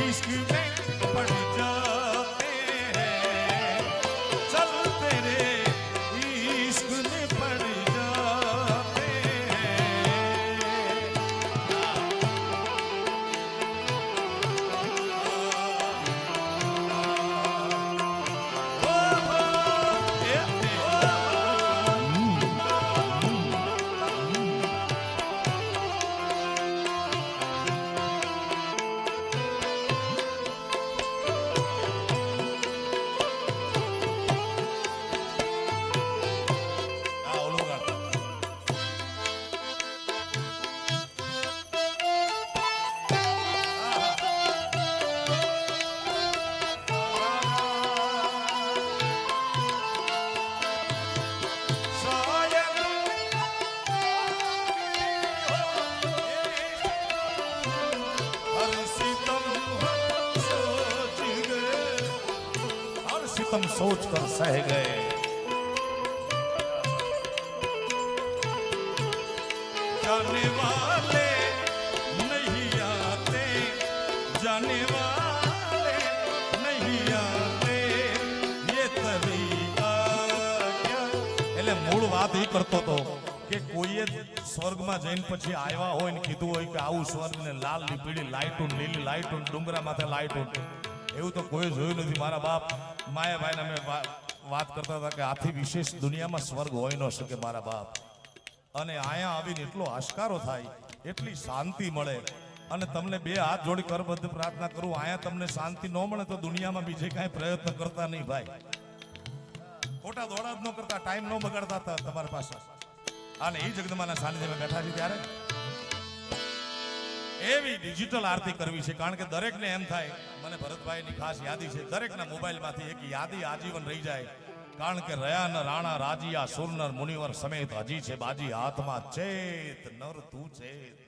इश्क में पड़ जाते हैं चल तेरे इश्क में पड़ जाते सितम सोच कर सह गए जाने वाले नहीं आते जाने वाले नहीं आते ये तरीका क्या એટલે મૂળ વાત એ કરતો તો કે કોઈએ સ્વર્ગમાં જઈને પછી આવ્યા હોય ને કીધું હોય કે આવું સ્વર્ગ ને લાલ પીળી લાઈટો લીલી લાઈટો ડુંગરા માથે લાઈટો એવું તો કોઈ જોયું નથી મારા બાપ માયાભાઈને અમે વાત કરતા હતા કે આથી વિશેષ દુનિયામાં સ્વર્ગ હોય ન શકે મારા બાપ અને અહીંયા આવીને એટલો આશકારો થાય એટલી શાંતિ મળે અને તમને બે હાથ જોડી કરબદ્ધ પ્રાર્થના કરું અહીંયા તમને શાંતિ ન મળે તો દુનિયામાં બીજે કાંઈ પ્રયત્ન કરતા નહીં ભાઈ ખોટા દોડા જ ન કરતા ટાઈમ ન બગાડતા હતા તમારી પાસે અને એ જગદંબાના સાનિધ્યમાં બેઠા છે ત્યારે એવી ડિજિટલ આરતી કરવી છે કારણ કે દરેકને એમ થાય મને ભરતભાઈની ખાસ યાદી છે દરેકના મોબાઈલમાંથી એક યાદી આજીવન રહી જાય કારણ કે રહ્યા ન રાણા રાજીયા સુરનર મુનિવર સમેત હજી છે બાજી હાથમાં ચેત નર તું ચેત